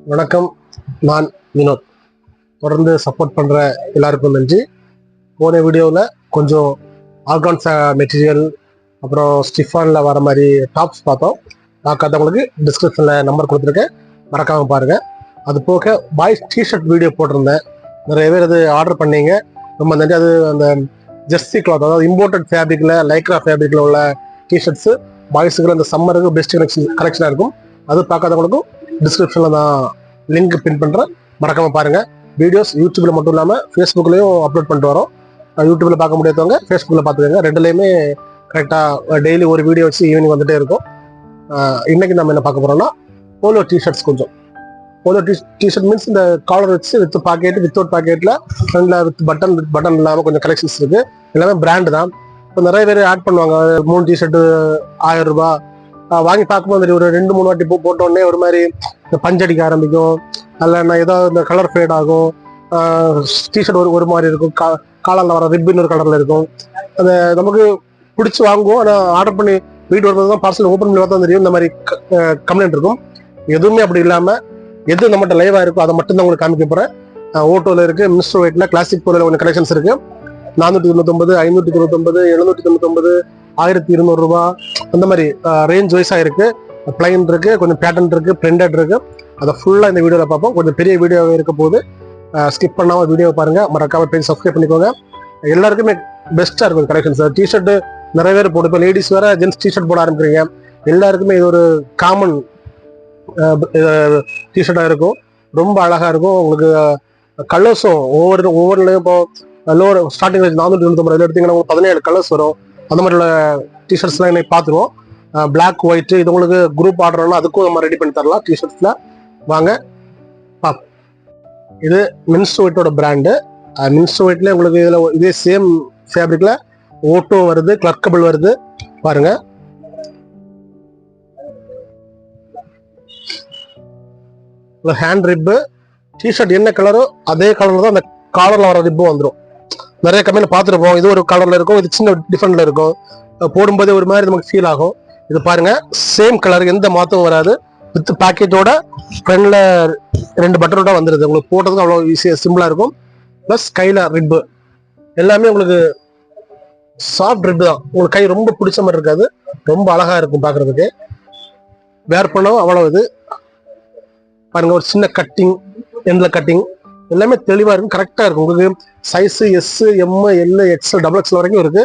வணக்கம். நான் வினோத். தொடர்ந்து சப்போர்ட் பண்ணுற எல்லாருக்கும் நன்றி. போன வீடியோவில் கொஞ்சம் ஆர்கான்ஸ் மெட்டீரியல் அப்புறம் ஸ்டிஃபானில் வர மாதிரி டாப்ஸ் பார்த்தோம். பார்க்காதவங்களுக்கு டிஸ்கிரிப்ஷனில் நம்பர் கொடுத்துருக்கேன், மறக்காமல் பாருங்கள். அது போக பாய்ஸ் டிஷர்ட் வீடியோ போட்டிருந்தேன், நிறைய பேர் அது ஆர்டர் பண்ணீங்க, ரொம்ப நன்றி. அது அந்த ஜெர்சி கிளாத், அதாவது இம்போர்ட்டட் ஃபேப்ரிக்கில் லைக்ரா ஃபேப்ரிக்கில் உள்ள டிஷர்ட்ஸு பாய்ஸுக்கு அந்த சம்மருக்கு பெஸ்ட் கலெக்ஷனாக இருக்கும். அது பார்க்காதவங்களுக்கும் டிஸ்கிரிப்ஷனில் நான் லிங்க் பின் பண்ணுறேன், மறக்காமல் பாருங்கள். வீடியோஸ் யூடியூப்பில் மட்டும் இல்லாமல் ஃபேஸ்புக்லேயும் அப்லோட் பண்ணிட்டு வரோம். யூடியூப்பில் பார்க்க முடியாதவங்க ஃபேஸ்புக்கில் பார்த்துக்கோங்க. ரெண்டுலேயுமே கரெக்டாக டெய்லி ஒரு வீடியோ வச்சு ஈவினிங் வந்துகிட்டே இருக்கும். இன்றைக்கி நம்ம என்ன பார்க்க போகிறோம்னா போலோ டிஷர்ட்ஸ். கொஞ்சம் போலோ டிஷர்ட் மீன்ஸ் இந்த காலர் வச்சு வித் பாக்கெட், வித்தவுட் பாக்கெட்டில் ஃப்ரண்டில் வித் பட்டன் இல்லாமல் கொஞ்சம் கலெக்ஷன்ஸ் இருக்குது. எல்லாமே பிராண்டு தான். இப்போ நிறைய பேர் ஆட் பண்ணுவாங்க, 3 டிஷர்ட்டு 1000 ரூபாய். வாங்கி பார்க்கும்போது ஒரு 2-3 வாட்டி போட்டோடனே ஒரு மாதிரி இந்த பஞ்சடிக்க ஆரம்பிக்கும், அல்ல ஏதாவது இந்த கலர் ஃபேட் ஆகும். டிஷர்ட் ஒரு மாதிரி இருக்கும், காலரில் வர ரிப்பின் ஒரு கலரில் இருக்கும். அந்த நமக்கு பிடிச்சி வாங்குவோம், ஆனால் ஆர்டர் பண்ணி வீட்டு வரும்போது தான் பார்சல் ஓப்பன் பண்ணி பார்த்தா தெரியும் இந்த மாதிரி கம்ப்ளைண்ட் இருக்கும். எதுவுமே அப்படி இல்லாமல் எது நம்மகிட்ட லைவாக இருக்கோ அதை மட்டும்தான் உங்களுக்கு காமிக்க போகிறேன். ஓட்டோவில் இருக்குது, மினிஸ்டர் வெயிட்டில், கிளாசிக் போலில் கொஞ்சம் கலெக்ஷன்ஸ் இருக்குது. 499, 599, 799, 1200 ரூபா, அந்த மாதிரி ரேஞ்ச் வைஸாக இருக்குது. பிளைன் இருக்குது, கொஞ்சம் பேட்டர்ன் இருக்குது, பிரிண்டட் இருக்குது. அதை ஃபுல்லாக இந்த வீடியோவில் பார்ப்போம். கொஞ்சம் பெரிய வீடியோவே இருக்க போது ஸ்கிப் பண்ணாமல் வீடியோவை பாருங்கள், மறக்காமல் பேஜ் சப்ஸ்கிரைப் பண்ணிக்கோங்க. எல்லாருக்குமே பெஸ்ட்டாக இருக்கும் கலெக்ஷன்ஸ். டிஷர்ட்டு நிறைய பேர் போடும், இப்போ லேடிஸ் வேறு ஜென்ஸ் டிஷர்ட் போட ஆரம்பிக்கிறீங்க. எல்லாருக்குமே இது ஒரு காமன் டிஷர்ட்டாக இருக்கும், ரொம்ப அழகாக இருக்கும். உங்களுக்கு கலர்ஸும் ஒவ்வொருலையும் இப்போ லோவர் ஸ்டார்டிங் 499 எடுத்தீங்கன்னா உங்களுக்கு 17 கலர்ஸ் வரும். அந்த மாதிரி உள்ள டிஷர்ட்ஸ்லாம் இன்னைக்கு பார்த்துருவோம். பிளாக் ஒயிட், இது உங்களுக்கு குரூப் ஆர்டர்னா அதுக்கும் நம்ம ரெடி பண்ணி தரலாம் டிஷர்ட்ஸில். வாங்க பார்ப்போம். இது மினிஸ்டர் ஒயிட்டோட பிராண்டு. மினிஸ்டர் ஒயிட்ல உங்களுக்கு இதில் இதே சேம் ஃபேப்ரிக்கில் ஓட்டோ வருது, கிளர்க்கபிள் வருது. பாருங்க, ஹேண்ட் ரிப்பு. டிஷர்ட் என்ன கலரோ அதே கலரில் தான் அந்த காலரில் வர ரிப்பும் வந்துடும். நிறைய கம்மியில் பார்த்துருப்போம், இது ஒரு கலரில் இருக்கும், இது சின்ன டிஃப்ரெண்ட்ல இருக்கும். போடும்போதே ஒரு மாதிரி நமக்கு ஃபீல் ஆகும். இது பாருங்க, சேம் கலர், எந்த மாற்றமும் வராது. வித் பேக்கெட்டோட ஃப்ரண்ட்ல 2 பட்டனோட வந்துடுது. உங்களுக்கு போட்டதுக்கு அவ்வளோ ஈஸியாக சிம்பிளாக இருக்கும். ப்ளஸ் கையில் ரிப்பு எல்லாமே உங்களுக்கு சாஃப்ட் ரிப்பு தான். உங்களுக்கு கை ரொம்ப பிடிச்ச மாதிரி இருக்காது, ரொம்ப அழகாக இருக்கும் பார்க்குறதுக்கு. வேர் பண்ணவும் அவ்வளோ இது பாருங்க, ஒரு சின்ன கட்டிங், எண்டில் கட்டிங், எல்லாமே தெளிவாக இருக்கும், கரெக்டாக இருக்கும். உங்களுக்கு size S, M, L, XL, XXL வரைக்கும் இருக்குது.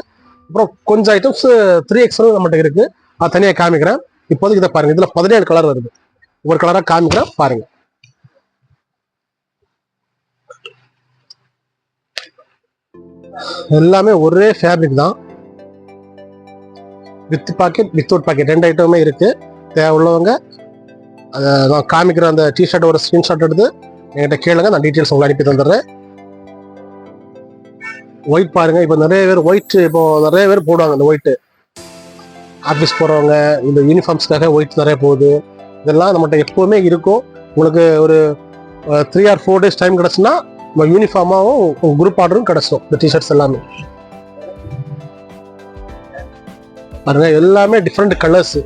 அப்புறம் கொஞ்சம் ஐட்டம்ஸ் 3XL நம்மகிட்ட இருக்குது, அது தனியாக காமிக்கிறேன். இப்போதைக்கு இதை பாருங்கள், இதில் 17 கலர் வருது. ஒரு கலராக காமிக்கிறேன் பாருங்கள். எல்லாமே ஒரே ஃபேப்ரிக் தான், வித் பாக்கெட் வித்தவுட் பாக்கெட் 2 ஐட்டமே இருக்குது. தேவை உள்ளவங்க அதை நான் காமிக்கிற அந்த டிஷர்ட் ஒரு ஸ்க்ரீன்ஷாட் எடுத்து என்கிட்ட கேளுங்க, நான் டீட்டெயில்ஸ் உங்களுக்கு அனுப்பி தந்துடுறேன். ஒயிட் பாருங்க, இப்போ நிறைய பேர் ஒயிட், இப்போ நிறைய பேர் போடுவாங்க இந்த ஒயிட்டு. ஆஃபீஸ் போகிறவங்க இந்த யூனிஃபார்ம்ஸ்க்காக ஒயிட் நிறைய போகுது. இதெல்லாம் நம்மகிட்ட எப்போவுமே இருக்கும். உங்களுக்கு ஒரு 3 or 4 days டைம் கிடச்சுன்னா நம்ம யூனிஃபார்மாகவும் குரூப் ஆர்டரும் கிடச்சிடும். இந்த டிஷர்ட்ஸ் எல்லாமே பாருங்க, எல்லாமே டிஃப்ரெண்ட் கலர்ஸ்,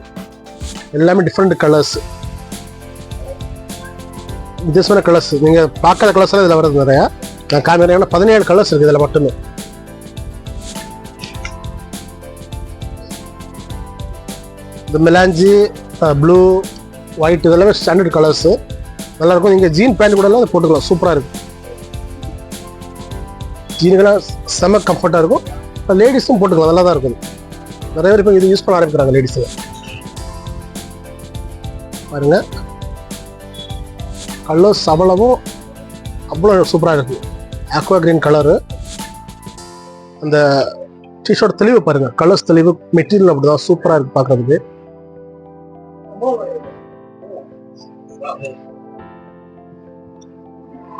எல்லாமே டிஃப்ரெண்ட் கலர்ஸ், வித்தியாசமான கலர்ஸ். நீங்கள் பார்க்காத கலர்ஸ் எல்லாம் இதில் வருது நிறையா. நான் காமிக்கிறேன், 17 கலர்ஸ் இருக்குது இதில் மட்டுமே. இந்த மெலாஞ்சி, ப்ளூ, ஒயிட், இதெல்லாமே ஸ்டாண்டர்ட் கலர்ஸு, நல்லாயிருக்கும். நீங்கள் ஜீன் பேண்ட் கூட எல்லாம் போட்டுக்கலாம், சூப்பராக இருக்கும். ஜீனுக்கெல்லாம் செம்ம கம்ஃபர்ட்டாக இருக்கும். லேடிஸும் போட்டுக்கலாம், நல்லா தான் இருக்கும். நிறைய பேர் இப்போ இது யூஸ் பண்ண ஆரம்பிக்கிறாங்க லேடிஸு. பாருங்க, கலர்ஸ் அவ்வளோ சூப்பராக இருக்குது. ஆக்வா கிரீன் கலரு, அந்த டிஷர்ட் தெளிவு பாருங்க, கலர்ஸ் தெளிவு, மெட்டீரியல் அப்படிதான் சூப்பராக இருக்கு பார்க்கறதுக்கு.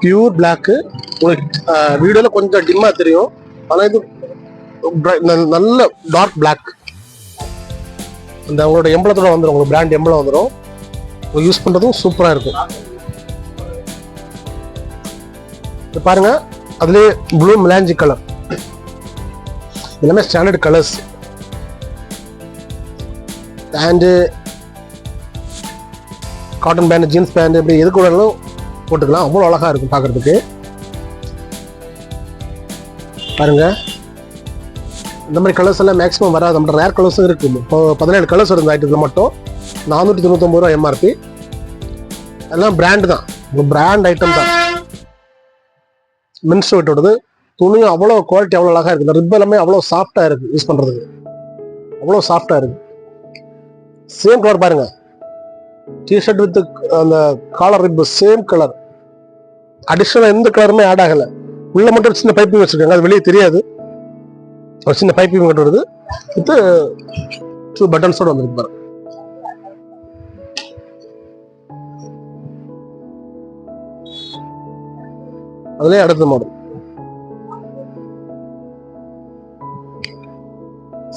Pure black. உங்களுக்கு வீடியோவில் கொஞ்சம் டிம்மாக தெரியும், ஆனால் இது நல்ல டார்க் பிளாக். அந்த உங்களோட எம்பளத்தோட வந்துடும், உங்களுக்கு பிராண்ட் எம்பளம் வந்துடும். யூஸ் பண்ணுறதும் சூப்பராக இருக்கும். இது பாருங்க, அதுலேயே ப்ளூ மெலாஞ்சி கலர், எல்லாமே standard colours. And cotton pant, jeans pant, இப்படி எது கூடலும் போட்டுக்கலாம். அவ்வளோ அழகாக இருக்கும் பார்க்குறதுக்கு. பாருங்க, இந்த மாதிரி கலர்ஸ் எல்லாம் மேக்ஸிமம் வராது. நம்ம ரேர் கலர்ஸும் இருக்குது. இப்போ 17 கலர்ஸ் வருது ஐட்டத்தில் மட்டும். 499 ரூபா எம்ஆர்பி. எல்லாம் பிராண்டு தான், பிராண்ட் ஐட்டம் தான். மென்ஸ் ஷர்ட்டோடது துணியும் அவ்வளோ குவாலிட்டி அவ்வளோ அழகாக இருக்குது. ரிப் எல்லாமே அவ்வளோ சாஃப்டாக இருக்குது, யூஸ் பண்ணுறதுக்கு அவ்வளோ சாஃப்டாக இருக்குது. சேம் கலர் பாருங்க, டிஷர்ட் வித் அந்த காலர் ரிப் சேம் கலர். அடிஷனலாக எந்த கலருமே ஆட் ஆகலை. உள்ள மட்டும் சின்ன பைப்பிங் வச்சிருக்காங்க, அது வெளியே தெரியாது. ஒரு சின்ன பைப்பிங் மட்டும் வருது வித் 2 பட்டன்ஸோட வந்துருக்கு பாருங்க. அதுலேயே அடுத்த மாடல்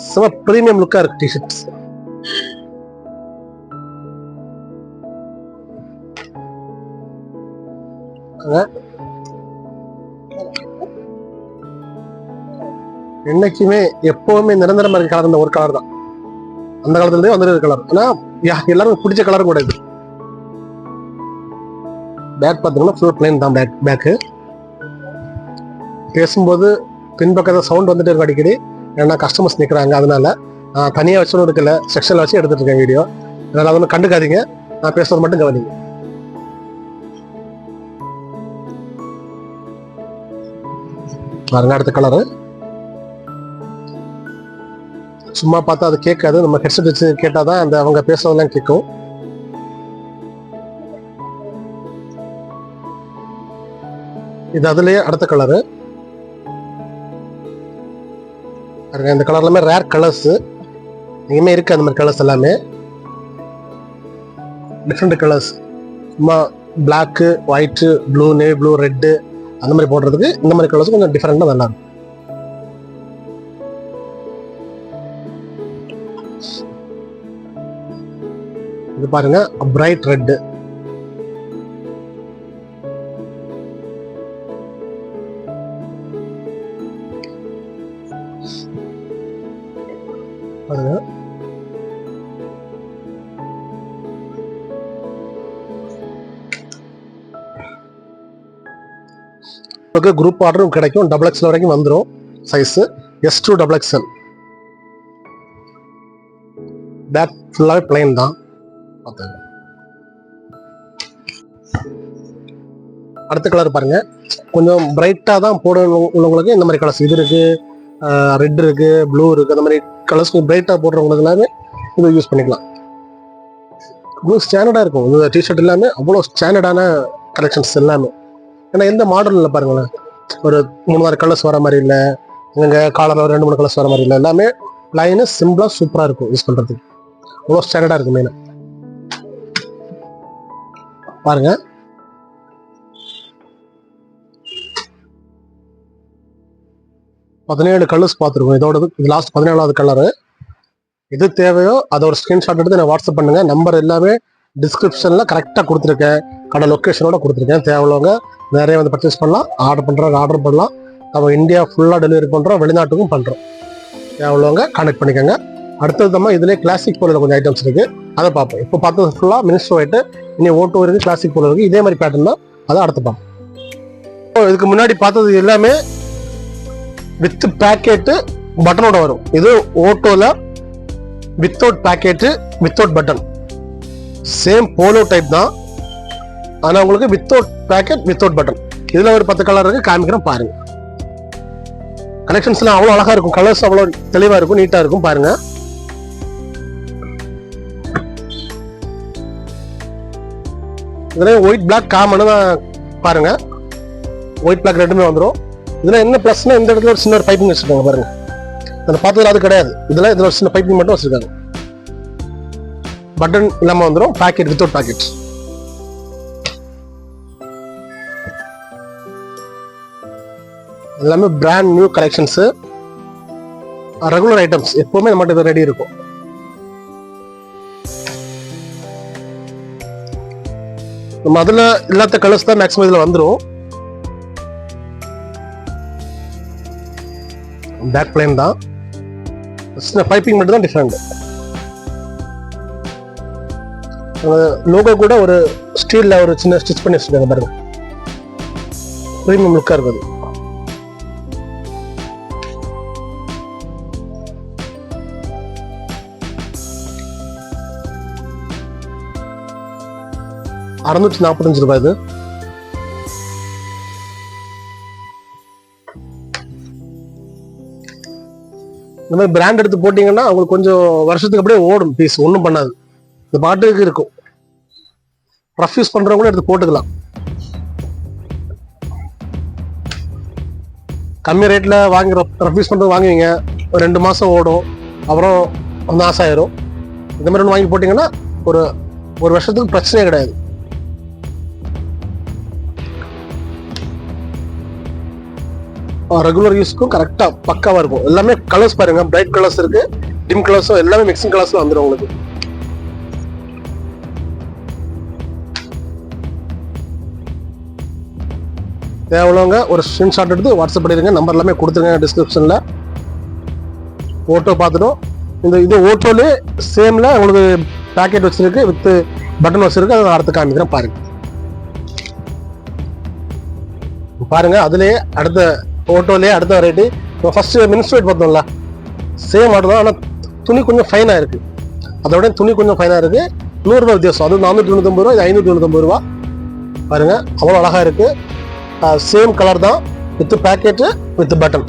செம பிரீமியம் லுக்கா இருக்கு டிஷர்ட்ஸ். என்னைக்குமே எப்பவுமே நிரந்தரமா இருக்க கலர் இந்த ஒரு கலர் தான். அந்த காலத்துல வந்துருக்க கலர். ஆனா எல்லாரும் பிடிச்ச கலரும் கூட இது. பேக் பார்த்தீங்கன்னா ஃபுல் பிளைன் தான் பேக்கு. பேசும்போது பின்பக்கத்தை சவுண்ட் வந்துட்டு இருக்கு அடிக்கடி, ஏன்னா கஸ்டமர்ஸ் நிற்கிறாங்க. அதனால தனியாக வச்சுன்னு இருக்கல, செக்ஷனில் வச்சு எடுத்துட்டு இருக்கேன் வீடியோ. அதனால அதை ஒன்றும் கண்டுக்காதீங்க, நான் பேசுறது மட்டும் கவனிங்க. பாருங்க, அடுத்த கலரு சும்மா பார்த்தா அது கேட்காது. நம்ம ஹெட்செட் வச்சு கேட்டாதான் அந்த அவங்க பேசுறதெல்லாம் கேட்கும். இது அதுலயே அடுத்த கலரு. இந்த கலர் எல்லாமே ரேர் கலர்ஸ், எங்கேயுமே இருக்கு அந்த மாதிரி கலர்ஸ் எல்லாமே. டிஃப்ரெண்ட் கலர்ஸ், சும்மா black, white, blue, navy blue, red அந்த மாதிரி போடுறதுக்கு இந்த மாதிரி கலர்ஸ் கொஞ்சம் டிஃப்ரெண்டாக நல்லா இருக்கும். இது பாருங்க, பிரைட் ரெட்டு. பாருங்க, குரூப் ஆர்டரும் கிடைக்கும். XXL வரைக்கும் வந்துடும் சைஸ். S2 XXL. பேக் ஃபுல்லாவே பிளைன் தான். அடுத்த கலர் பாருங்க, கொஞ்சம் பிரைட்டா தான் போடணும் உள்ளவங்களுக்கு இந்த மாதிரி கலர்ஸ். இது இருக்கு, ரெட் இருக்கு, ப்ளூ இருக்கு. அந்த மாதிரி கலர்ஸ் பிரைட்டா போடுறவங்களுக்கு எல்லாமே இது யூஸ் பண்ணிக்கலாம். இவ்வளோ ஸ்டாண்டர்டா இருக்கும் இந்த டிஷர்ட் எல்லாமே. அவ்வளோ ஸ்டாண்டர்டான கலெக்ஷன்ஸ் எல்லாமே. ஏன்னா எந்த மாடல் இல்லை பாருங்களேன், ஒரு 3-4 கலர்ஸ் வர மாதிரி இல்லை, எங்க காலர்ல ஒரு 2-3 கலர்ஸ் வர மாதிரி இல்லை. எல்லாமே லைனு சிம்பிளா சூப்பரா இருக்கும் யூஸ் பண்றதுக்கு. அவ்வளோ ஸ்டாண்டர்டா இருக்கும். மெயினா பாருங்க, பதினேழு கலர்ஸ் பார்த்துருக்கோம். இதோட இது லாஸ்ட் 17வது கலரு. எது தேவையோ அதை ஒரு ஸ்கிரீன்ஷாட் எடுத்து நான் வாட்ஸ்அப் பண்ணுங்க. நம்பர் எல்லாமே டிஸ்கிரிப்ஷன்ல கரெக்டாக கொடுத்துருக்கேன், கடை லொக்கேஷனோட கொடுத்துருக்கேன். தேவையுள்ளவங்க நிறைய வந்து பர்ச்சேஸ் பண்ணலாம். ஆர்டர் பண்ணுறாங்க, ஆர்டர் பண்ணலாம். நம்ம இந்தியா ஃபுல்லாக டெலிவரி பண்ணுறோம், வெளிநாட்டுக்கும் பண்ணுறோம். தேவையுள்ளவங்க கான்டெக்ட் பண்ணிக்கோங்க. அடுத்தது நம்ம இதுலேயே கிளாசிக் போல கொஞ்சம் ஐட்டம்ஸ் இருக்கு, அதை பார்ப்போம். இப்போ பார்த்தது ஃபுல்லாக மினிஸ்டர் ஒயிட்டு, இனி ஓட்டோ இருக்கு, கிளாசிக் போல இருக்கு. இதே மாதிரி பேட்டர்ன் தான், அதை அடுத்து பார்ப்போம். இதுக்கு முன்னாடி பார்த்தது எல்லாமே வித் பேக்கெட்டு பட்டனோட வரும். இது ஓட்டோல without pocket, without button. Same polo type தான், ஆனா உங்களுக்கு வித்தவுட் பேக்கெட், வித்தவுட் பட்டன். இதுல ஒரு 10 கலர் இருக்கு, காமிக்கிறேன் பாருங்க. கலெக்ஷன்ஸ் எல்லாம் அவ்வளவு அழகா இருக்கும், கலர்ஸ் அவ்வளவு தெளிவா இருக்கும், நீட்டா இருக்கும். பாருங்க, இதுல ஒயிட் பிளாக் காமன் தான். பாருங்க, ஒயிட் பிளாக் ரெண்டுமே வந்துடும். இதுல என்ன பிளஸ்னா இந்த இடத்துல ஒரு சின்ன ஒரு பைப்பிங் வச்சிருக்காங்க பாருங்க. அதை பார்த்ததுல அது கிடையாது. இதுல ஒரு சின்ன பைப்பிங் மட்டும் வச்சிருக்காங்க. பட்டன் இல்லாம வந்துடும், பேக்கெட் வித்தவுட் பேக்கெட். எல்லாமே brand new collections, regular items. எப்பவுமே நம்மகிட்ட இது ரெடி இருக்கும். நம்ம அதுல இல்லாத கலர்ஸ் தான் மேக்ஸிமம் இதுல வந்துடும். பேக் பிளைன் தான், சின்ன பைப்பிங் மட்டும் தான் டிஃபரெண்ட். லோகோ கூட ஒரு ஸ்டீல்ல ஒரு சின்ன ஸ்டிச் பண்ணி வச்சிருக்காங்க பாருங்க, பிரீமியம் லுக்கா இருக்குது. ₹645 இது. இந்த மாதிரி பிராண்ட் எடுத்து போட்டீங்கன்னா உங்களுக்கு கொஞ்சம் வருஷத்துக்கு அப்படியே ஓடும், பீஸ் ஒன்றும் பண்ணாது, இந்த பாட்டுக்கு இருக்கும். ரஃப் யூஸ் பண்றவங்களும் எடுத்து போட்டுக்கலாம். கம்மி ரேட்ல வாங்கி ரஃப் யூஸ் பண்றது வாங்குவீங்க, ஒரு 2 மாசம் ஓடும், அப்புறம் நாசம் ஆயிரும். இந்த மாதிரி ஒன்று வாங்கி போட்டீங்கன்னா ஒரு வருஷத்துக்கு பிரச்சனையே கிடையாது. ரெகுலர் யூஸ்க்கும் கரெக்டா பக்காவா இருக்கும். எல்லாமே கலர்ஸ் பாருங்க, பிரைட் கலர்ஸ் இருக்கு, டிம் கலர்ஸும் எல்லாமே மிக்சிங் கலர்ஸ்ல வந்துடும் உங்களுக்கு. தேவையுள்ளவங்க ஒரு ஸ்கிரீன்ஷாட் எடுத்து வாட்ஸ்அப் பண்ணிடுங்க, நம்பர் எல்லாமே கொடுத்துருங்க டிஸ்கிரிப்ஷன்ல. ஓட்டோ பார்த்துட்டோம். இது ஓட்டோலே சேம்ல உங்களுக்கு பேக்கெட் வச்சிருக்கு, வித் பட்டன் வச்சிருக்கு. அதை அடுத்து காமிக்கிறேன் பாருங்க. அதுலயே அடுத்த ஓட்டோலேயே அடுத்த வெரைட்டி. ஃபர்ஸ்ட் மினிஸ்ட்ரேட் பார்த்தோம்ல, சேம் மாடல் தான், ஆனால் துணி கொஞ்சம் ஃபைனாக இருக்கு. அதோட துணி கொஞ்சம் ஃபைனாக இருக்கு. ₹100 வித்தியாசம். அது ₹499, இது ₹599. பாருங்க, அவ்வளோ அழகா இருக்கு. சேம் கலர் தான், வித் பேக்கெட்டு வித் பட்டன்.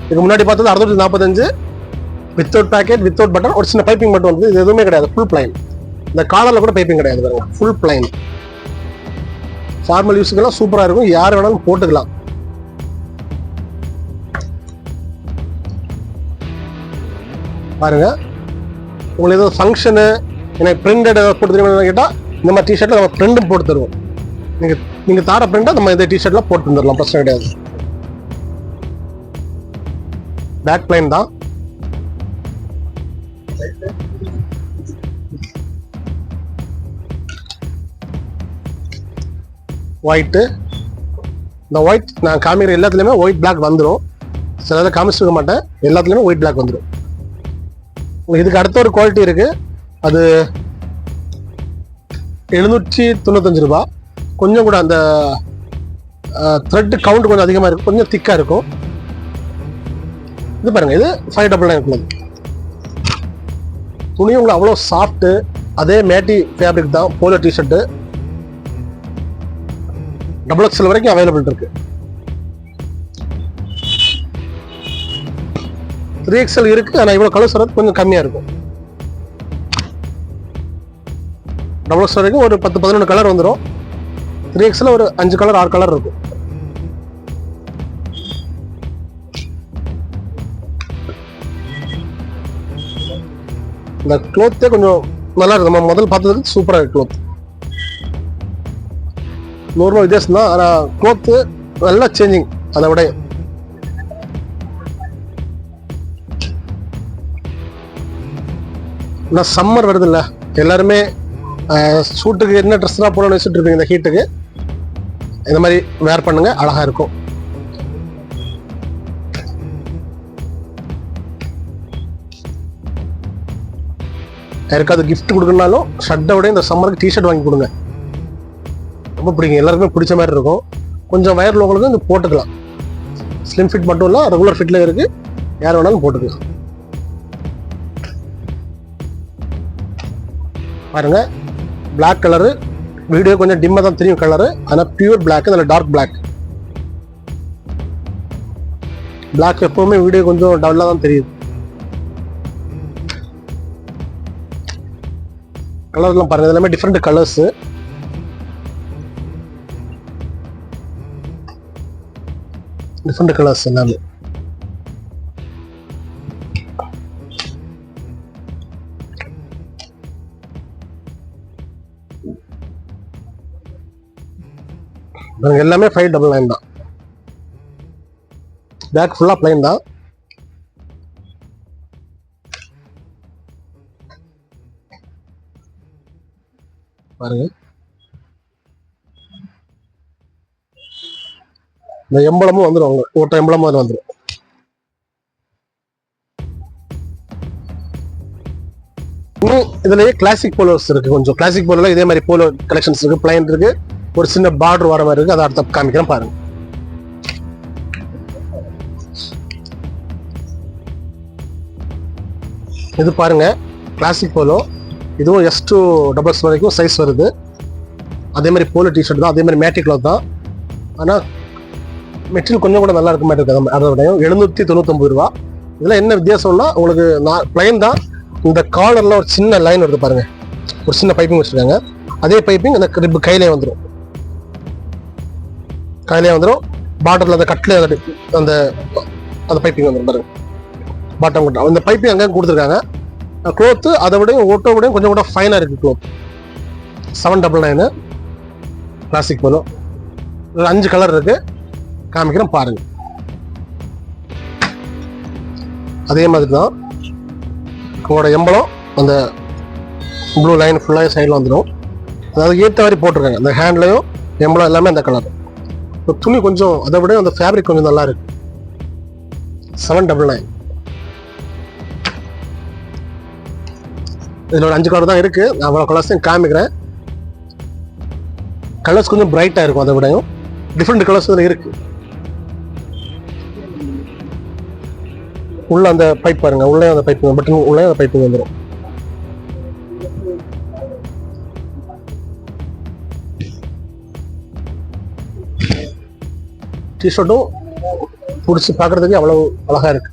இதுக்கு முன்னாடி பார்த்தது ₹645, வித்தவுட் பேக்கெட் வித்தவுட் பட்டன். ஒரு சின்ன பைப்பிங் மட்டும் வந்து, இது எதுவுமே கிடையாது, ஃபுல் பிளைன். இந்த காலர்ல கூட பைப்பிங் கிடையாது பாருங்க, ஃபுல் பிளைன். ஃபார்மல் யூஸுக்கெல்லாம் சூப்பராக இருக்கும், யார் வேணாலும் போட்டுக்கலாம். பாருங்க, உங்களுக்கு ஏதோ ஃபங்க்ஷனு எனக்கு பிரிண்டட் ஏதாவது போட்டு தருவீங்கன்னு கேட்டால் இந்த மாதிரி டிஷர்ட்டில் நம்ம பிரிண்டும் போட்டு தருவோம். நீங்கள் தார பிரிண்டை நம்ம இந்த டிஷர்ட்லாம் போட்டு தந்துடலாம், பிரச்சனை கிடையாது. பேக் பிளைன் தான். ஒயிட்டு, இந்த ஒயிட் நான் காமிக்கிற எல்லாத்துலேயுமே ஒயிட் பிளாக் வந்துடும். சில காமிச்சிருக்க மாட்டேன், எல்லாத்துலேயுமே ஒயிட் பிளாக் வந்துடும். இதுக்கு அடுத்த ஒரு குவாலிட்டி இருக்கு, அது ₹795. கொஞ்சம் கூட அந்த த்ரெட் கவுண்ட் கொஞ்சம் அதிகமாக இருக்கும், கொஞ்சம் திக்காக இருக்கும். இது பாருங்க, இது 599 உள்ளது. துணி உங்களுக்கு அவ்வளோ சாஃப்ட், அதே மேட்டி ஃபேப்ரிக் தான். போலோ டிஷர்ட்டு XXL வரைக்கும் அவைலபிள் இருக்கு. 3XL இருக்கு, ஆனால் இவ்வளோ கலர்ஸ் வரது கொஞ்சம் கம்மியாக இருக்கும். XXL வரைக்கும் ஒரு 10-11 கலர் வந்துடும். 3XL ஒரு 5 கலர் 6 கலர் இருக்கும். இந்த க்ளோத்தே கொஞ்சம் நல்லா இருக்கு, நம்ம முதல் பார்த்ததுக்கு சூப்பராக இருக்கு க்ளோத். ₹100 வித்தியாசம் தான், ஆனால் க்ளோத்து நல்லா சேஞ்சிங். அதை விட நான் சம்மர் வருது இல்லை, எல்லாருமே ஷூட்டுக்கு என்ன ட்ரெஸ் தான் போகணும்னு வச்சுட்டு இருப்பீங்க. இந்த ஹீட்டுக்கு இந்த மாதிரி வேர் பண்ணுங்க, அழகா இருக்கும். யாருக்காவது கிஃப்ட் கொடுக்கணும்னாலும் ஷர்ட்டை விட இந்த சம்மருக்கு டிஷர்ட் வாங்கி கொடுங்க, ரொம்ப பிடிக்கும். எல்லாருக்குமே பிடிச்ச மாதிரி இருக்கும். கொஞ்சம் வயர் லோங்களுக்கு இந்த போட்டுக்கலாம். ஸ்லிம் ஃபிட் மட்டும் இல்லை, ரெகுலர் ஃபிட்ல இருக்கு, யார் வேணாலும் போட்டுக்கலாம். பாருங்க, பிளாக் கலரு, வீடியோ கொஞ்சம் டிம்மா தான் தெரியும் கலரு, ஆனால் பியூர் பிளாக், அதில் டார்க் பிளாக். பிளாக் எப்பவுமே வீடியோ கொஞ்சம் டல்லாக தான் தெரியுது. கலர்லாம் பாருங்க, எல்லாமே டிஃப்ரெண்ட் கலர்ஸ். டிஃப்ரெண்ட் கலர்ஸ் எல்லாமே. எல்லாமே 599 தான். பேக் ஃபுல்லா பிளைன் தான். பாருங்க, இந்த எம்பளமும் வந்துடும், ஓட்ட எம்பளமும் அதில் வந்துடும். இதுலயே கிளாசிக் போலோஸ் இருக்கு. கொஞ்சம் கிளாசிக் போலோல இதே மாதிரி போலோ கலெக்ஷன்ஸ் இருக்கு. பிளைன் இருக்கு, ஒரு சின்ன பார்டர் வர மாதிரி இருக்கு. அதை அடுத்த காமிக்கிறேன் பாருங்க. இது பாருங்க கிளாசிக் போலோ. இதுவும் S2 டபுள்ஸ் வரைக்கும் சைஸ் வருது. அதே மாதிரி போலோ டிஷர்ட் தான், அதே மாதிரி மேட்டி கிளாத் தான். ஆனால் மெட்டீரியல் கொஞ்சம் கூட நல்லா இருக்க மாதிரி இருக்குது. அதை விட 799 ரூபா. இதில் என்ன வித்தியாசம்னா உங்களுக்கு பிளைன் தான். இந்த காலரில் ஒரு சின்ன லைன் வருது பாருங்க, ஒரு சின்ன பைப்பிங் வச்சுருக்காங்க. அதே பைப்பிங் அந்த ரிப் கையிலே வந்துடும். பார்டரில் அந்த கட்டில் அந்த அந்த பைப்பிங் வந்துடும் பாருங்க. பாட்டம் கட்டம் அந்த பைப்பிங் அங்கே கொடுத்துருக்காங்க. க்ளோத்து அதை விடையும் ஓட்டோ விடையும் கொஞ்சம் கூட ஃபைனாக இருக்குது க்ளோத். 799 classic polo. 5 கலர் இருக்கு, காமிக்கிறேன் பாருங்க. அதே மாதிரி தான் உங்களோட எம்பளம் அந்த ப்ளூ லைன் ஃபுல்லாக சைடில் வந்துடும். அதாவது ஏற்ற மாதிரி போட்டிருக்காங்க. அந்த ஹேண்ட்லையும் எம்பளம் எல்லாமே அந்த கலர். துணி கொஞ்சம் அதை விட அந்த ஃபேப்ரிக் கொஞ்சம் நல்லா இருக்கு. 799. இதில் ஒரு 5 கலர் தான் இருக்கு. நான் அவ்வளோ கலர்ஸையும் காமிக்கிறேன். கலர்ஸ் கொஞ்சம் பிரைட்டாக இருக்கும். அதை விடையும் டிஃப்ரெண்ட் கலர்ஸ் இதில் இருக்கு. உள்ள அந்த பைப் பாருங்க, உள்ளே அந்த பைப் பட்டன் உள்ளே அந்த பைப்பிங் வந்துடும். டிஷர்ட்டும் பிடிச்சி பார்க்கறதுக்கு அவ்வளவு அழகா இருக்கு.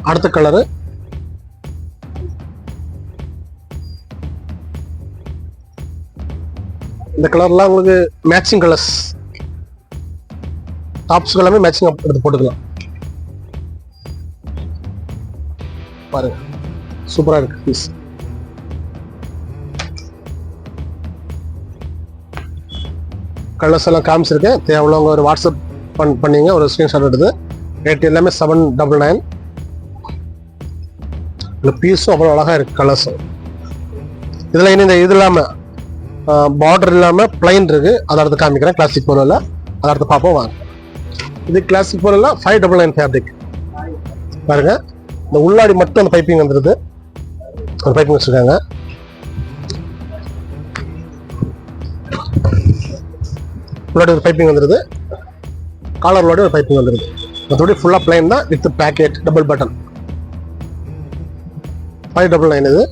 அடுத்த கலரு இந்த கலர்லாம் உங்களுக்கு மேட்சிங் கலர்ஸ். டாப்ஸ் எல்லாமே மேட்சிங் எடுத்து போட்டுக்கலாம் பாருங்க. சூப்பரா இருக்கு பீஸ். கலர்ஸ் எல்லாம் காமிச்சிருக்கேன். தேவையுள்ளவங்க ஒரு வாட்ஸ்அப் பண்ணீங்க, ஒரு ஸ்கிரீன்ஷாட் எடுத்து. ரேட் எல்லாமே 799. இந்த பீஸும் அவ்வளோ அழகா இருக்கு. கலர்ஸும் இதில் இந்த இது இல்லாமல் பார்டர் இல்லாமல் பிளைன் இருக்கு. அதை அடுத்து காமிக்கிறேன். கிளாசிக் போலோல அதை அடுத்து பார்ப்போம் வாங்க. இது கிளாசிக் போலோல 599 ஃபேப்ரிக் பாருங்க. இந்த உள்ளாடி மட்டும் அந்த பைப்பிங் வந்துருது. அந்த பைப்பிங் வச்சுருக்காங்க. உள்ளாடி ஒரு பைப்பிங் வந்துருது, காலர்லோட ஒரு பைப்பிங் வந்துருது. மற்றபடி ஃபுல்லாக பிளைன் தான் வித் பேக்கெட் டபுள் பட்டன். 599 இது.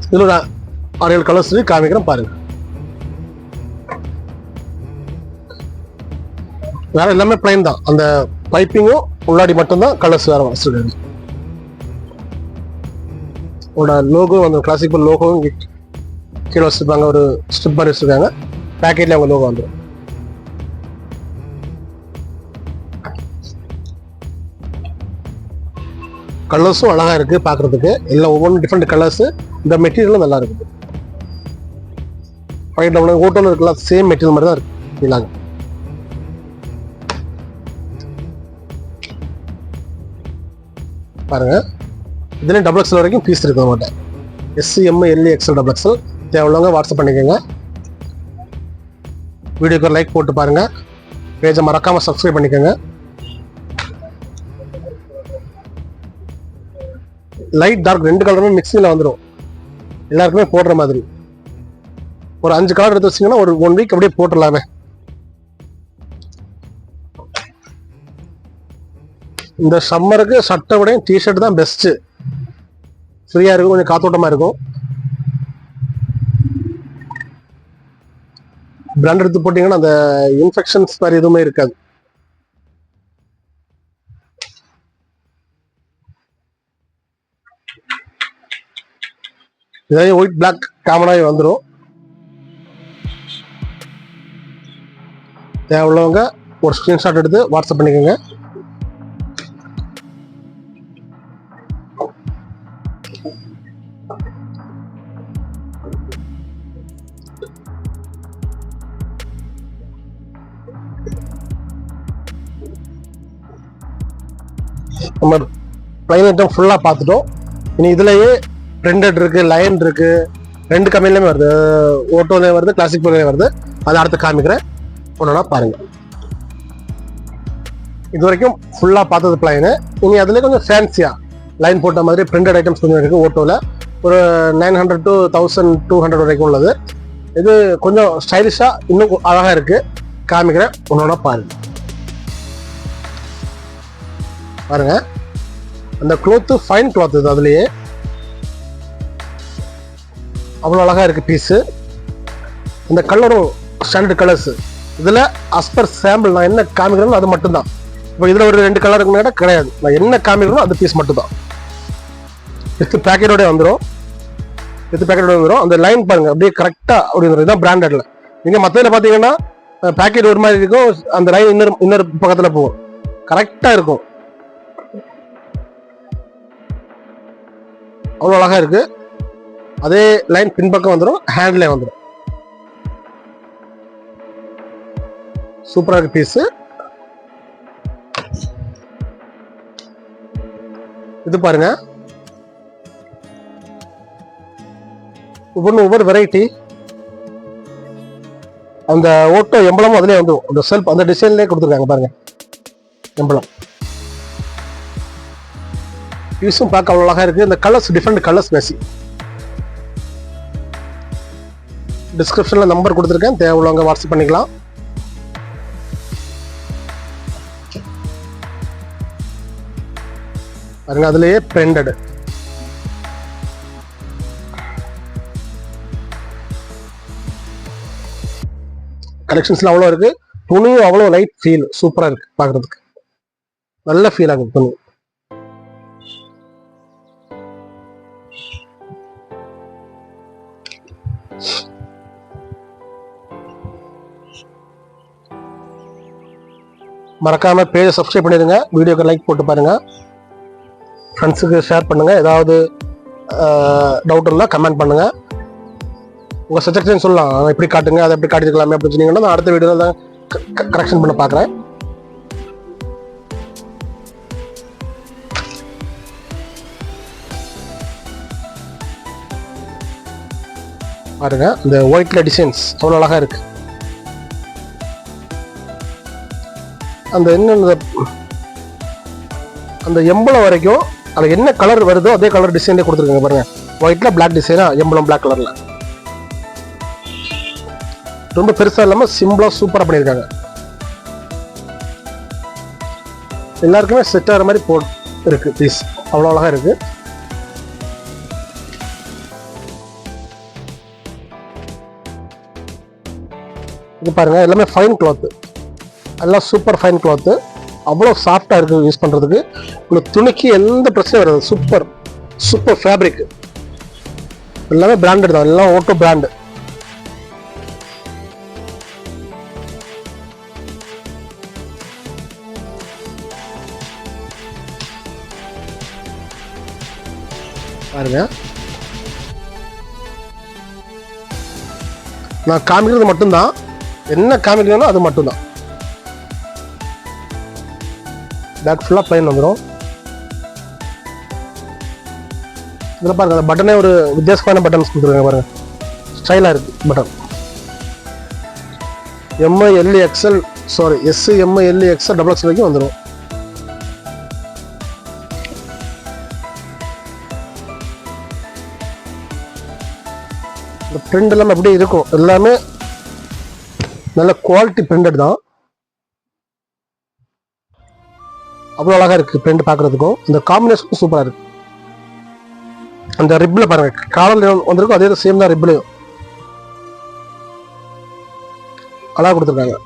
இதில் ஒரு 6-7 கலர்ஸ் காமிக்கிறேன் பாருங்க. வேற எல்லாமே பிளைன் தான். அந்த பைப்பிங்கும் உள்ளாடி மட்டும்தான் கலர்ஸ் வேற வச்சிருக்காங்க. லோகோ அந்த கிளாசிக் லோகோவும் கீழே வச்சிருப்பாங்க. ஒரு ஸ்ட்ரிப் மாதிரி வச்சிருக்காங்க. பேக்கெட்ல அவங்க லோகோ வந்துடும். கலர்ஸும் அழகா இருக்கு பாக்குறதுக்கு. எல்லாம் ஒவ்வொன்றும் டிஃப்ரெண்ட் கலர்ஸ். இந்த மெட்டீரியலும் நல்லா இருக்குது. 599 ஓட்டோல இருக்கலாம். சேம் மெட்டீரியல் மாதிரி தான் இருக்கு. இல்லாங்க பாருங்க. இதுலேயும் XXL வரைக்கும் பீஸ் இருக்க மாட்டேன். SC, M, L, XL, XXL தேவையுள்ளவங்க வாட்ஸ்அப் பண்ணிக்கோங்க. வீடியோக்கு ஒரு லைக் போட்டு பாருங்க. பேஜை மறக்காம சப்ஸ்கிரைப் பண்ணிக்கோங்க. லைட் டார்க் 2 கலருமே மிக்சிங்ல வந்துடும். எல்லாருக்குமே போடுற மாதிரி ஒரு 5 கலர் எடுத்து வச்சிங்கன்னா ஒரு 1 வீக் அப்படியே போட்டுடலாமே. இந்த சம்மருக்கு சட்டை விட டிஷர்ட் தான் பெஸ்ட். ஃப்ரீயா இருக்கும், கொஞ்சம் காத்தோட்டமா இருக்கும். பிராண்ட் எடுத்து போட்டீங்கன்னா அந்த இன்ஃபெக்ஷன்ஸ் மாதிரி எதுவுமே இருக்காது. இதே ஒயிட் பிளாக் காமனாகவே வந்துடும். தேவையுள்ளவங்க ஒரு ஸ்கிரீன்ஷாட் எடுத்து வாட்ஸ்அப் பண்ணிக்கோங்க. நம்ம பிளைன் ஐட்டம் ஃபுல்லா பார்த்துட்டோம். இனி இதுலயே பிரிண்டட் இருக்கு, லைன் இருக்கு, 2 கம்பெனிலுமே வருது. ஓட்டோலயும் வருது, கிளாசிக் போலயும் வருது. அதை அடுத்து காமிக்கிறேன், ஒன்னொன்னா பாருங்க. இது வரைக்கும் ஃபுல்லாக பார்த்தது பிளைனு. இனி அதுலேயே கொஞ்சம் ஃபேன்சியாக லைன் போட்ட மாதிரி பிரிண்டட் ஐட்டம்ஸ் கொஞ்சம் இருக்குது. ஓட்டோவில் ஒரு 900 to 1200 வரைக்கும் உள்ளது. இது கொஞ்சம் ஸ்டைலிஷாக இன்னும் அழகாக இருக்குது. காமிக்கிறேன், ஒன்று பாருங்க. பாருங்க, அந்த க்ளோத்து ஃபைன் கிளாத் இது. அதுலேயே அவ்வளோ அழகாக இருக்குது பீஸு. இந்த கலரும் ஸ்டாண்டர்ட் கலர்ஸ். இதில் அஸ்பர் சாம்பிள் நான் என்ன காமிக்கிறேனோ அது மட்டும்தான். இப்போ இதில் ஒரு 2 கலர் இருக்குன்னா கிடையாது. நான் என்ன காமிக்கிறேனோ அந்த பீஸ் மட்டும்தான். வித் பேக்கெட்டோட வந்துடும். அந்த லைன் பாருங்க, அப்படியே கரெக்டாக அப்படி வந்துடும். இதுதான் பிராண்டட்ல. நீங்கள் மற்றதில் பார்த்தீங்கன்னா பேக்கெட் ஒரு மாதிரி இருக்கும், அந்த லைன் இன்னொரு பக்கத்தில் போகும். கரெக்டாக இருக்கும். அவ்வளோ அழகாக இருக்கு. அதே லைன் பின்பக்கம் வந்துடும், ஹேண்ட்ல வந்துடும். சூப்பராக இருக்கு பீஸு. இது பாருங்க, ஒவ்வொரு வெரைட்டி. அந்த ஓட்டோ எம்பளமும் அதுலேயே வந்துடும். அந்த செல்ஃப் அந்த டிசைன்லேயே கொடுத்துருக்காங்க பாருங்க. எம்பளம் பீஸும் பார்க்க அவ்வளோ அழகாக இருக்குது. இந்த கலர்ஸ் டிஃப்ரெண்ட் கலர்ஸ் மேசி. டிஸ்கிரிப்ஷனில் நம்பர் கொடுத்துருக்கேன், தேவையுள்ளவங்க வாட்ஸ்அப் பண்ணிக்கலாம். பாருங்க, அதுலேயே பிரிண்டட். கலெக்ஷன்ஸ்ல அவ்வளோ இருக்கு. துணியும் அவ்வளோ லைட் ஃபீல், சூப்பரா இருக்கு. பார்க்கறதுக்கு நல்ல ஃபீல் ஆகுது துணி. மறக்காம பேஜை சப்ஸ்கிரைப் பண்ணிடுங்க. வீடியோக்கு லைக் போட்டு பாருங்க. ஃப்ரெண்ட்ஸுக்கு ஷேர் பண்ணுங்க. ஏதாவது டவுட் இருந்தால் கமெண்ட் பண்ணுங்க. உங்கள் சஜஷன் சொல்லலாம், எப்படி காட்டுங்க, அதை எப்படி காட்டிருக்கலாமே அப்படின்னு சொன்னீங்கன்னா நான் அடுத்த வீடியோவில் தான் கரெக்ஷன் பண்ண பார்க்குறேன். பாருங்க, இந்த ஒயிட்ல டிசைன்ஸ் அவ்வளோ அழகாக இருக்கு. அந்த என்ன அந்த எம்பளம் வரைக்கும் அது என்ன கலர் வருதோ அதே கலர் டிசைன்லேயே கொடுத்துருக்காங்க பாருங்க. ஒயிட்ல பிளாக் டிசைனா, எம்பளம் பிளாக் கலர்ல. ரொம்ப பெருசா இல்லாம சிம்பிளா சூப்பரா பண்ணியிருக்காங்க. எல்லாருக்குமே செட் ஆகிற மாதிரி இருக்கு பீஸ். அவ்வளோ அழகா இருக்கு. இது பாருங்க, எல்லாமே ஃபைன் கிளாத். எல்லாம் சூப்பர் ஃபைன் கிளாத்து. அவ்வளோ சாஃப்டா இருக்கு யூஸ் பண்றதுக்கு. உங்களுக்கு துணிக்கு எந்த பிரச்சனையும் வராது. Super fabric. எல்லாமே பிராண்டட் தான், எல்லாம் ஓட்டோ பிராண்டு. பாருங்க, நான் காமிக்கிறது மட்டும்தான். என்ன காமிக்கிறேனோ அது மட்டும்தான். பேக் ஃபுல்லாக பிளைன் வந்துடும். இதில் பாருங்க, அந்த பட்டனே ஒரு வித்தியாசமான பட்டன்ஸ் கொடுத்துருக்காங்க பாருங்க. ஸ்டைலாக இருக்கு button. MILXL sorry SMILXL XXL வரைக்கும் வந்துடும். இந்த பிரிண்ட் எல்லாமே அப்படியே இருக்கும். எல்லாமே நல்ல குவாலிட்டி பிரிண்டட் தான். அவ்வளோ அழகா இருக்கு பிரிண்ட் பார்க்கறதுக்கும். இந்த காம்பினேஷன் சூப்பரா இருக்கு. அந்த ரிப்ல பாருங்க, காலர் வந்திருக்கும் அதே சேம் தான். ரிப்லையும் அழகா கொடுத்துருக்காங்க.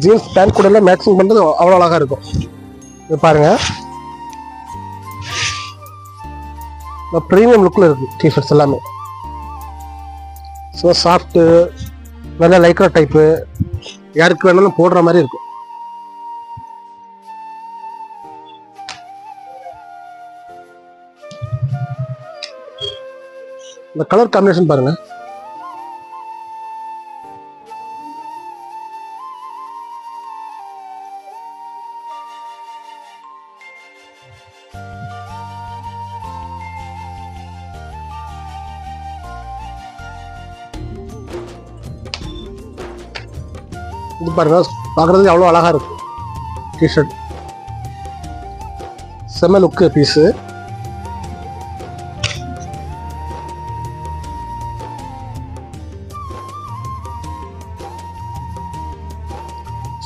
ஜீன்ஸ் பேண்ட் கூட எல்லாம் மேட்சிங் பண்றது அவ்வளோ அழகா இருக்கும். இது பாருங்க, ப்ரீமியம் லுக்ல இருக்கு டிஷர்ட்ஸ் எல்லாமே. ஸோ சாஃப்ட்டு, நல்ல லைக்ரா டைப்பு, யாருக்கு வேணாலும் போடுற மாதிரி இருக்கும். இந்த கலர் காம்பினேஷன் பாருங்க. இது பாருங்க, பார்க்குறதுக்கு அவ்வளோ அழகாக இருக்கும் டிஷர்ட். செம லுக்கு பீஸு.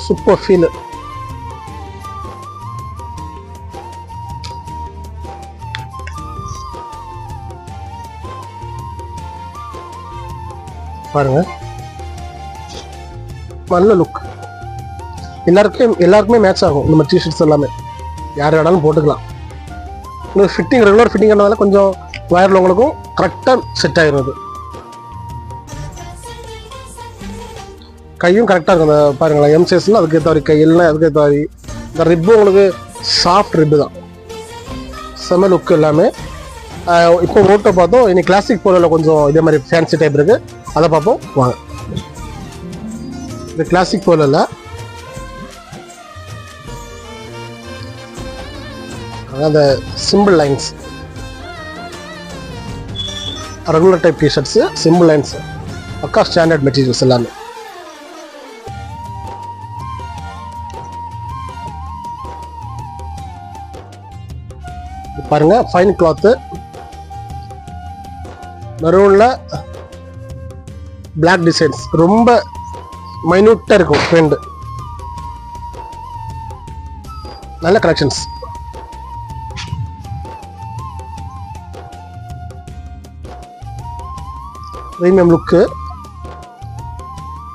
Super feel. பாருங்க, நல்ல லுக். எல்லாருக்குமே மேட்ச் ஆகும் இந்த மாதிரி டிஷர்ட்ஸ் எல்லாமே. யார் வேணாலும் போட்டுக்கலாம். உங்களுக்கு ஃபிட்டிங் ரெகுலர் ஃபிட்டிங் ஆனதால கொஞ்சம் வயரில் உங்களுக்கும் கரெக்டாக செட் ஆகிடும். கையும் கரெக்டாக இருக்கும். அந்த பாருங்களேன், எம் சைஸ்லாம் அதுக்கு ஏற்ற மாதிரி, கையெல்லாம் அதுக்கு ஏற்ற மாதிரி. இந்த ரிப்பு உங்களுக்கு சாஃப்ட் ரிப்பு தான். செம லுக் எல்லாமே. இப்போ ஓட்டோ பார்த்தோம். இனி கிளாசிக் போலில் கொஞ்சம் இதே மாதிரி ஃபேன்சி டைப் இருக்குது, அதை பார்ப்போம் வாங்க. இந்த கிளாசிக் போலில் அந்த simple lines, regular type T-shirts, simple lines, பக்கா ஸ்டாண்டர்ட் மெட்டீரியல்ஸ் எல்லாமே. பாருங்க, ஃபைன் கிளாத்து, மெரூன்ல பிளாக் டிசைன்ஸ், ரொம்ப மைன்யூட்டா இருக்கும் பிரிண்ட். நல்ல கலெக்ஷன்ஸ். பிரீமியம் லுக்கு.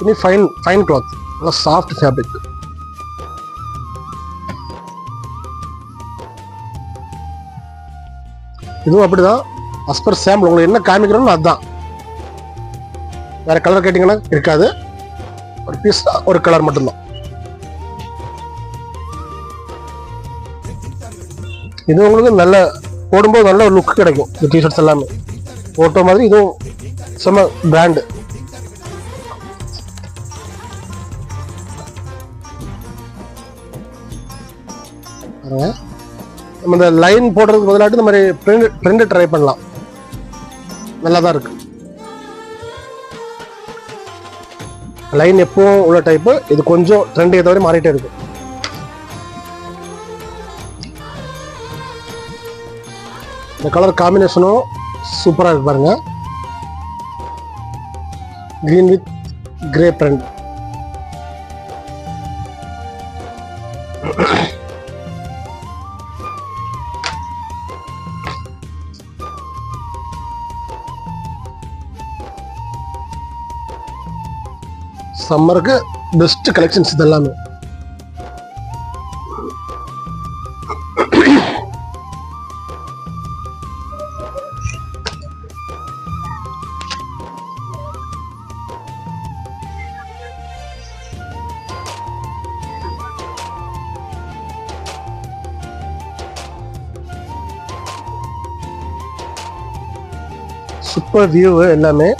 இனி ஃபைன் கிளாத், நல்லா சாஃப்ட் ஃபேப்ரிக். இதுவும் அப்படிதான். as per சாம்பிள் உங்களுக்கு என்ன காமிக்கிறோம் அதுதான். வேற கலர் கேட்டிங்கன்னா இருக்காது. ஒரு பீஸ் ஒரு கலர் மட்டும்தான். இது உங்களுக்கு நல்ல போடும்போது நல்ல ஒரு லுக் கிடைக்கும். இந்த டிஷர்ட்ஸ் எல்லாமே போட்டோ மாதிரி. இதுவும் செம்ம பிராண்டு. நம்ம இந்த லைன் போடுறதுக்கு பதிலாட்டு இந்த மாதிரி பிரிண்ட் ட்ரை பண்ணலாம். நல்லா தான் இருக்கு. லைன் எப்பவும் உள்ள டைப்பு. இது கொஞ்சம் ட்ரெண்ட் ஏற்ற மாதிரி மாறிட்டே இருக்கு. இந்த கலர் காம்பினேஷனும் சூப்பரா இருக்கு பாருங்க. Green with grey print. சம்மருக்கு பெஸ்ட் கலெக்ஷன்ஸ் இதெல்லாமே. சூப்பர் வியூ எல்லாமே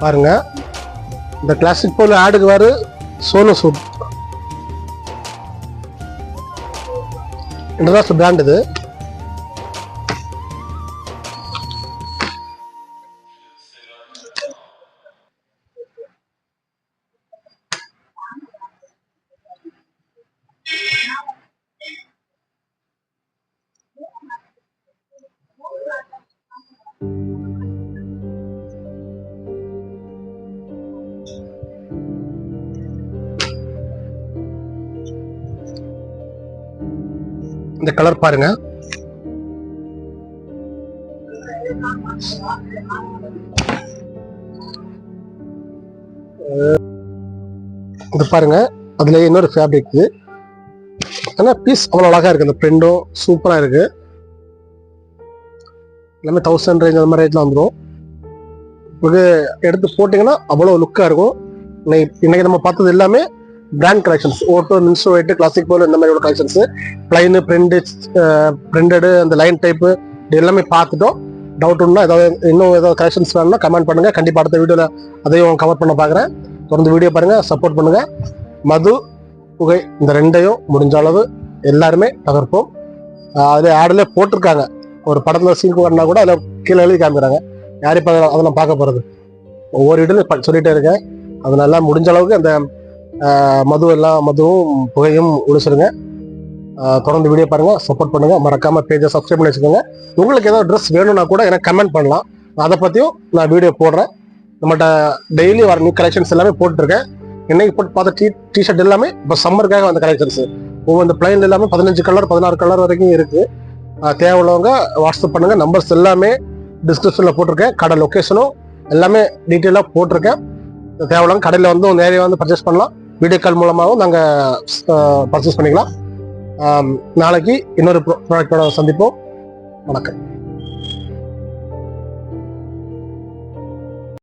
பாருங்க. இந்த கிளாசிக் போல ஆடுக்கு வாரு சோனோ சூட் இன்டர்நேஷனல் பிராண்ட். இது இந்த கலர் பாருங்க. இது பாருங்க, அதுல இன்னொரு ஃபேப்ரிக். ஆனா பீஸ் அவ்வளவு அழகா இருக்கு. அந்த பிரிண்டும் சூப்பரா இருக்கு. எல்லாமே 1000 ரேஞ்ச் அந்த மாதிரி ரேட்ல வந்துடும். இது எடுத்து போட்டீங்கன்னா அவ்வளவு லுக்கா இருக்கும். இன்னைக்கு நம்ம பார்த்தது எல்லாமே பிராண்ட் கலெக்ஷன்ஸ். ஓட்டோ, மின்சோ, ஒயிட், கிளாசிக் போல இந்த மாதிரி கலெக்ஷன்ஸ். பிளைனு, பிரிண்டடு, அந்த லைன் டைப்பு இது எல்லாமே பார்த்துட்டோம். டவுட் ஒன்றா இன்னும் ஏதாவது கலெக்ஷன்ஸ் வேணும்னா கமெண்ட் பண்ணுங்க. கண்டிப்பாக அடுத்த வீடியோவில் அதையும் கவர் பண்ண பார்க்குறேன். தொடர்ந்து வீடியோ பாருங்க, சப்போர்ட் பண்ணுங்க. மது, புகை இந்த ரெண்டையும் முடிஞ்ச அளவு எல்லாருமே தகர்ப்போம். அதில் ஆடில் போட்டிருக்காங்க. ஒரு படத்தில் சீன் வரனா கூட அதில் கீழே எழுதி காமிக்கிறாங்க. யாரும் இப்போ அதெல்லாம் பார்க்க போகிறது. ஒவ்வொரு வீடியோலையும் சொல்லிட்டே இருக்கேன். அதனால முடிஞ்ச அளவுக்கு அந்த மதுவும் புகையும் ஒழிச்சிருங்க. தொடர்ந்து வீடியோ பாருங்க, சப்போர்ட் பண்ணுங்க, மறக்காம பேஜை சப்ஸ்கிரைப் பண்ணி வச்சுக்கோங்க. உங்களுக்கு ஏதாவது ட்ரெஸ் வேணும்னா கூட எனக்கு கமெண்ட் பண்ணலாம், அதை பத்தியும் நான் வீடியோ போடுறேன். நம்மகிட்ட டெய்லி வர நியூ கலெக்ஷன்ஸ் எல்லாமே போட்டுருக்கேன். இன்னைக்கு போட்டு பார்த்த டிஷர்ட் எல்லாமே இப்போ சம்மருக்காக வந்த கலெக்ஷன்ஸ். ஒவ்வொரு பிளைன்ல எல்லாமே 15 கலர் 16 கலர் வரைக்கும் இருக்கு. தேவையுள்ளவங்க வாட்ஸ்அப் பண்ணுங்க. நம்பர்ஸ் எல்லாமே டிஸ்கிரிப்ஷன்ல போட்டிருக்கேன். கடை லொக்கேஷனும் எல்லாமே டீட்டெயிலாக போட்டிருக்கேன். தேவையுள்ளவங்க கடையில் வந்து நேரே வந்து பர்ச்சேஸ் பண்ணலாம். வீடியோ கால் மூலமாகவும் நாங்கள் பர்ச்சேஸ் பண்ணிக்கலாம். நாளைக்கு இன்னொரு ப்ராடக்டோட சந்திப்போம். வணக்கம்.